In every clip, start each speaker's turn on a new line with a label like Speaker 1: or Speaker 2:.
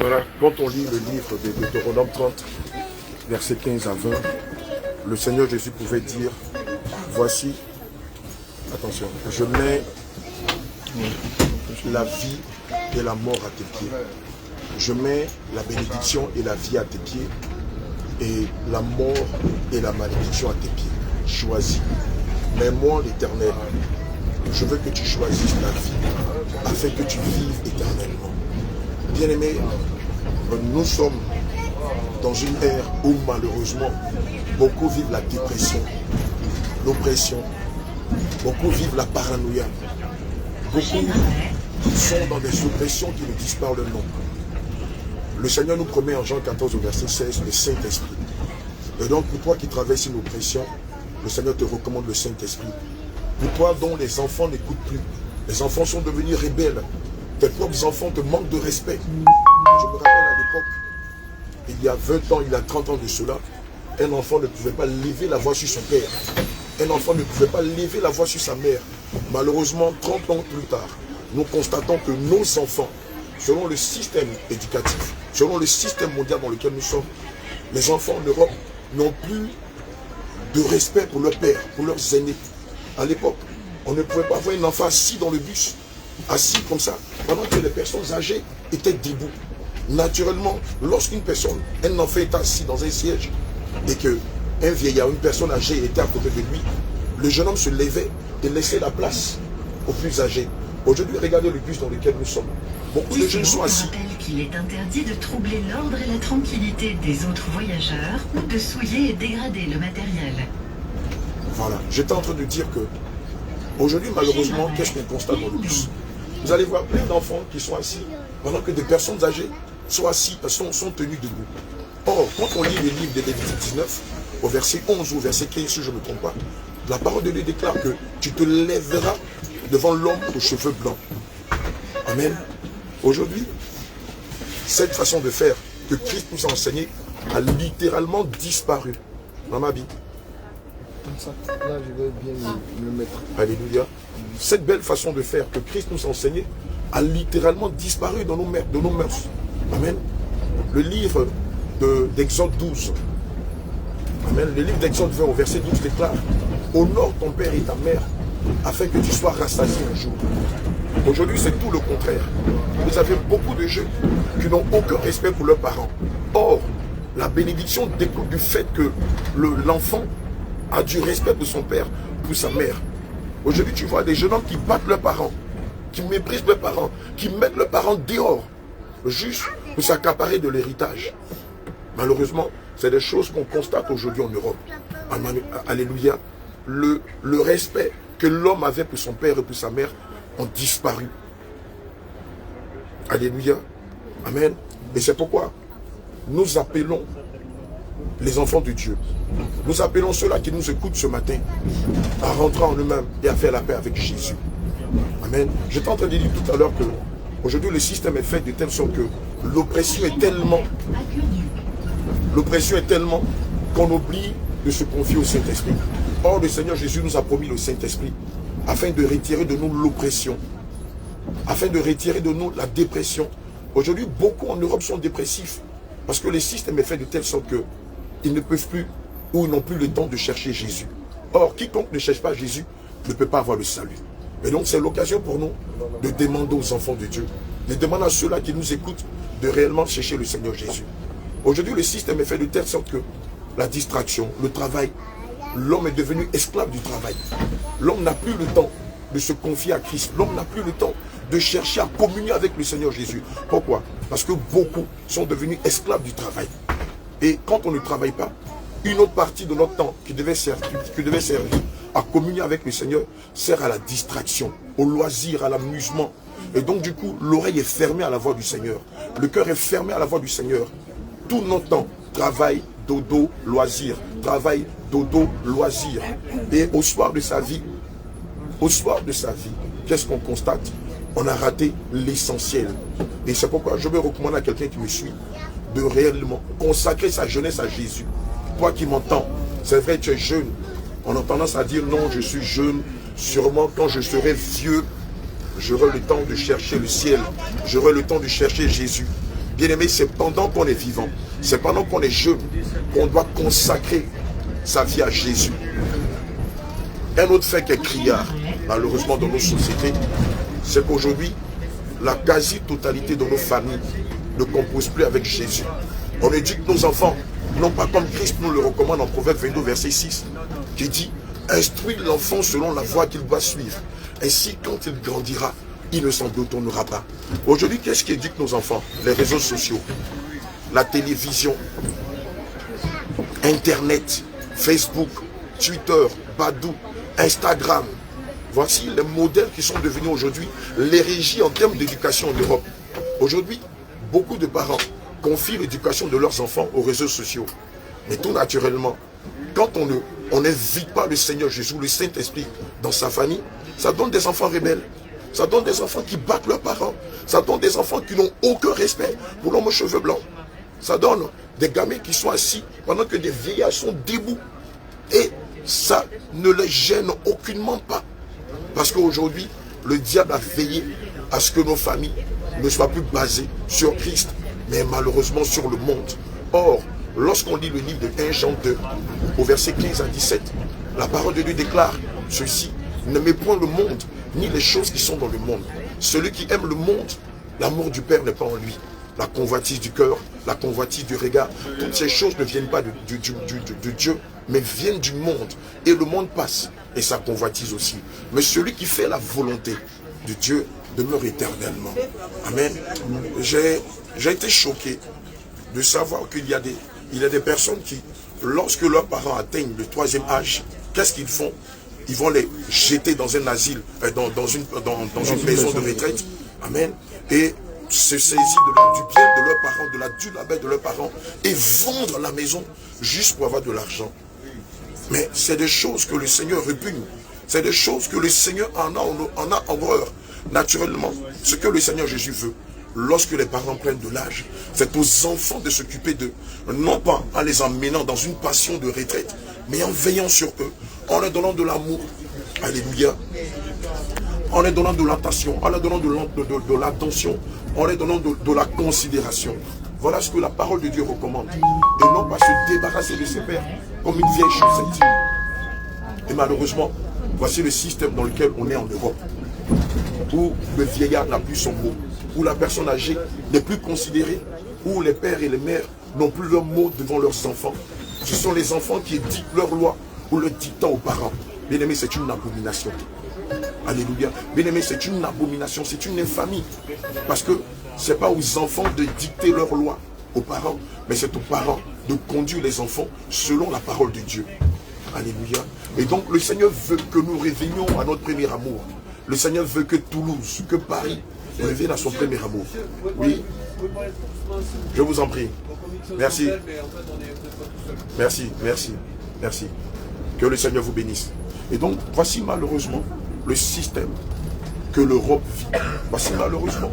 Speaker 1: Voilà, quand on lit le livre de Deutéronome 30, versets 15 à 20, le Seigneur Jésus pouvait dire, voici, attention, je mets la vie et la mort à tes pieds. Je mets la bénédiction et la vie à tes pieds et la mort et la malédiction à tes pieds. Choisis. Mais moi, l'Éternel, je veux que tu choisisses la vie afin que tu vives éternellement. Bien-aimés, nous sommes dans une ère où malheureusement beaucoup vivent la dépression, l'oppression, beaucoup vivent la paranoïa, beaucoup sont dans des oppressions qui ne disent pas leur nom. Le Seigneur nous promet en Jean 14 au verset 16 le Saint-Esprit. Et donc pour toi qui traverses une oppression, le Seigneur te recommande le Saint-Esprit. Pour toi dont les enfants n'écoutent plus, les enfants sont devenus rebelles, tes propres enfants te manquent de respect. Je me rappelle à l'époque, il y a 20 ans, il y a 30 ans de cela, un enfant ne pouvait pas lever la voix sur son père. Un enfant ne pouvait pas lever la voix sur sa mère. Malheureusement, 30 ans plus tard, nous constatons que nos enfants, selon le système éducatif, selon le système mondial dans lequel nous sommes, les enfants en Europe n'ont plus de respect pour leur père, pour leurs aînés. À l'époque, on ne pouvait pas voir un enfant assis dans le bus, assis comme ça, pendant que les personnes âgées étaient debout. Naturellement, lorsqu'une personne, un enfant est assis dans un siège et qu'un vieillard, une personne âgée était à côté de lui, le jeune homme se levait et laissait la place aux plus âgés. Aujourd'hui, regardez le bus dans lequel nous sommes. Beaucoup de jeunes sont assis.
Speaker 2: Rappelle qu'il est interdit de troubler l'ordre et la tranquillité des autres voyageurs ou de souiller et dégrader le matériel.
Speaker 1: Voilà, j'étais en train de dire que aujourd'hui, malheureusement, qu'est-ce qu'on constate dans le bus? Vous allez voir plein d'enfants qui sont assis, pendant que des personnes âgées sont assis, sont tenues debout. Or, quand on lit le livre de Lévitique 19, au verset 11 ou au verset 15, si je ne me trompe pas, la parole de Dieu déclare que tu te lèveras devant l'homme aux cheveux blancs. Amen. Aujourd'hui, cette façon de faire que Christ nous a enseigné a littéralement disparu dans ma vie.
Speaker 3: Comme ça, là je vais bien le mettre.
Speaker 1: Alléluia. Cette belle façon de faire que Christ nous a enseigné a littéralement disparu dans nos mœurs. Amen. Le livre d'Exode 12. Amen. Le livre d'Exode 20 au verset 12 déclare: honore ton père et ta mère afin que tu sois rassasié un jour. Aujourd'hui, c'est tout le contraire. Vous avez beaucoup de jeunes qui n'ont aucun respect pour leurs parents. Or, la bénédiction découle du fait que l'enfant a du respect pour son père, pour sa mère. Aujourd'hui, tu vois des jeunes hommes qui battent leurs parents, qui méprisent leurs parents, qui mettent leurs parents dehors, juste pour s'accaparer de l'héritage. Malheureusement, c'est des choses qu'on constate aujourd'hui en Europe. Alléluia. Le respect que l'homme avait pour son père et pour sa mère ont disparu. Alléluia. Amen. Et c'est pourquoi nous appelons les enfants de Dieu. Nous appelons ceux-là qui nous écoutent ce matin à rentrer en eux-mêmes et à faire la paix avec Jésus. Amen. J'étais en train de dire tout à l'heure que aujourd'hui le système est fait de telle sorte que l'oppression est tellement qu'on oublie de se confier au Saint-Esprit. Or, le Seigneur Jésus nous a promis le Saint-Esprit afin de retirer de nous l'oppression, afin de retirer de nous la dépression. Aujourd'hui, beaucoup en Europe sont dépressifs parce que le système est fait de telle sorte qu'ils ne peuvent plus ou ils n'ont plus le temps de chercher Jésus. Or, quiconque ne cherche pas Jésus ne peut pas avoir le salut. Et donc, c'est l'occasion pour nous de demander aux enfants de Dieu, de demander à ceux-là qui nous écoutent de réellement chercher le Seigneur Jésus. Aujourd'hui, le système est fait de telle sorte que la distraction, le travail, l'homme est devenu esclave du travail. L'homme n'a plus le temps de se confier à Christ. L'homme n'a plus le temps de chercher à communier avec le Seigneur Jésus. Pourquoi? Parce que beaucoup sont devenus esclaves du travail. Et quand on ne travaille pas, une autre partie de notre temps qui devait servir à communier avec le Seigneur sert à la distraction, au loisir, à l'amusement. Et donc du coup, l'oreille est fermée à la voix du Seigneur. Le cœur est fermé à la voix du Seigneur. Tout notre temps, travail, dodo, loisir. Travail, dodo, loisir. Et au soir de sa vie, qu'est-ce qu'on constate? On a raté l'essentiel. Et c'est pourquoi je vais recommander à quelqu'un qui me suit de réellement consacrer sa jeunesse à Jésus. Toi qui m'entends, c'est vrai, tu es jeune. On a tendance à dire non, je suis jeune. Sûrement quand je serai vieux, j'aurai le temps de chercher le ciel, j'aurai le temps de chercher Jésus. Bien-aimé, c'est pendant qu'on est vivant, c'est pendant qu'on est jeune, qu'on doit consacrer sa vie à Jésus. Un autre fait qui est criard, malheureusement dans nos sociétés, c'est qu'aujourd'hui, la quasi-totalité de nos familles ne compose plus avec Jésus. On éduque nos enfants, non pas comme Christ nous le recommande en Proverbe 22, verset 6, qui dit « Instruis l'enfant selon la voie qu'il doit suivre. Ainsi, quand il grandira, il ne s'en détournera pas. » Aujourd'hui, qu'est-ce qui éduque nos enfants? Les réseaux sociaux, la télévision, Internet, Facebook, Twitter, Badou, Instagram. Voici les modèles qui sont devenus aujourd'hui l'hérégie en termes d'éducation en Europe. Aujourd'hui, beaucoup de parents confient l'éducation de leurs enfants aux réseaux sociaux. Mais tout naturellement, quand on n'invite pas le Seigneur Jésus, le Saint-Esprit dans sa famille, ça donne des enfants rebelles. Ça donne des enfants qui battent leurs parents. Ça donne des enfants qui n'ont aucun respect pour l'homme aux cheveux blancs. Ça donne des gamins qui sont assis pendant que des vieillards sont debout. Et ça ne les gêne aucunement pas. Parce qu'aujourd'hui, le diable a veillé à ce que nos familles ne soient plus basées sur Christ, mais malheureusement sur le monde. Or, lorsqu'on lit le livre de 1 Jean 2, au verset 15 à 17, la parole de Dieu déclare ceci: n'aimez point le monde, ni les choses qui sont dans le monde. Celui qui aime le monde, l'amour du Père n'est pas en lui. La convoitise du cœur, la convoitise du regard, toutes ces choses ne viennent pas de Dieu, mais viennent du monde. Et le monde passe, et sa convoitise aussi. Mais celui qui fait la volonté de Dieu demeure éternellement. Amen. J'ai été choqué de savoir qu'il y a des personnes qui, lorsque leurs parents atteignent le 3e âge, qu'est-ce qu'ils font? Ils vont les jeter dans un asile, dans une maison de retraite. Amen. Et se saisir du bien de leurs parents, du label de leurs parents, et vendre la maison juste pour avoir de l'argent. Mais c'est des choses que le Seigneur répugne. C'est des choses que le Seigneur en a horreur. Naturellement, ce que le Seigneur Jésus veut, lorsque les parents prennent de l'âge, c'est aux enfants de s'occuper d'eux. Non pas en les emmenant dans une passion de retraite, mais en veillant sur eux, en leur donnant de l'amour. Alléluia. En leur donnant de l'attention, en leur donnant de l'attention, en leur donnant de la considération. Voilà ce que la parole de Dieu recommande. Et non pas se débarrasser de ses pères comme une vieille chaussette. Et malheureusement, voici le système dans lequel on est en Europe. Où le vieillard n'a plus son mot. Où la personne âgée n'est plus considérée. Où les pères et les mères n'ont plus leur mot devant leurs enfants. Ce sont les enfants qui dictent leur loi ou le dictant aux parents. Bien aimé, c'est une abomination. Alléluia. Bien aimé, c'est une abomination, c'est une infamie. Parce que ce n'est pas aux enfants de dicter leur loi aux parents, mais c'est aux parents de conduire les enfants selon la parole de Dieu. Alléluia. Et donc le Seigneur veut que nous revenions à notre premier amour. Le Seigneur veut que Toulouse, que Paris revienne à son premier amour. Oui. Je vous en prie. Merci. Merci, merci, merci. Que le Seigneur vous bénisse. Et donc, voici malheureusement le système que l'Europe vit. Voici malheureusement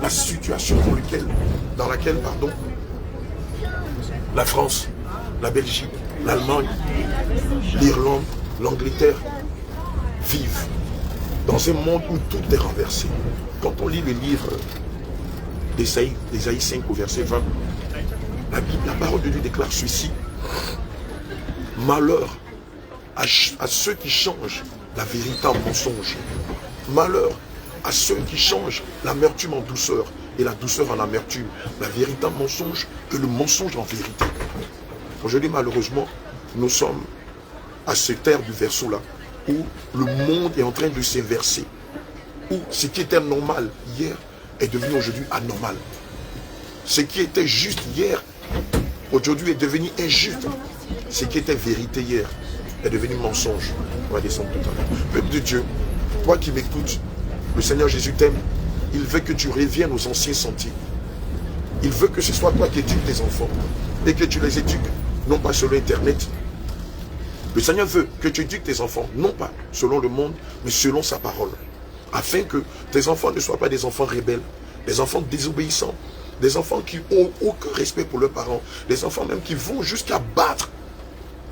Speaker 1: la situation dans laquelle la France, la Belgique, l'Allemagne, l'Irlande, l'Angleterre vivent dans un monde où tout est renversé. Quand on lit le livre d'Ésaïe 5 au verset 20, la parole de Dieu déclare ceci: malheur à ceux qui changent la vérité en mensonge. Malheur à ceux qui changent l'amertume en douceur et la douceur en amertume, la vérité en mensonge et le mensonge en vérité. Aujourd'hui, malheureusement, nous sommes à cette ère du verso-là, où le monde est en train de s'inverser, où ce qui était normal hier est devenu aujourd'hui anormal. Ce qui était juste hier, aujourd'hui est devenu injuste. Ce qui était vérité hier est devenu mensonge. On va descendre tout à l'heure. Peuple de Dieu, toi qui m'écoutes, le Seigneur Jésus t'aime. Il veut que tu reviennes aux anciens sentiers. Il veut que ce soit toi qui éduques tes enfants et que tu les éduques, non pas selon Internet. Le Seigneur veut que tu éduques tes enfants, non pas selon le monde, mais selon sa parole. Afin que tes enfants ne soient pas des enfants rebelles, des enfants désobéissants, des enfants qui n'ont aucun respect pour leurs parents, des enfants même qui vont jusqu'à battre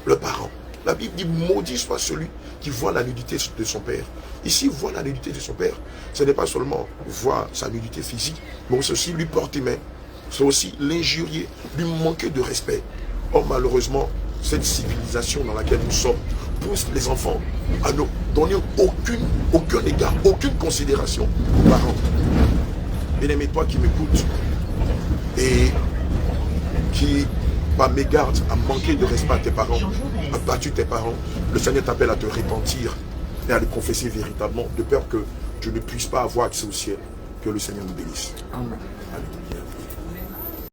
Speaker 1: leurs parents. La Bible dit, maudit soit celui qui voit la nudité de son père. Ici, voir la nudité de son père, ce n'est pas seulement voir sa nudité physique, mais c'est aussi lui porter main. C'est aussi l'injurier, lui manquer de respect. Or, malheureusement, cette civilisation dans laquelle nous sommes pousse les enfants à ne donner aucun égard, aucune considération aux parents. Bien-aimé, toi qui m'écoutes et qui, par mégarde, a manqué de respect à tes parents, a battu tes parents, le Seigneur t'appelle à te repentir et à le confesser véritablement, de peur que tu ne puisses pas avoir accès au ciel. Que le Seigneur nous bénisse.
Speaker 3: Amen.
Speaker 1: Alléluia.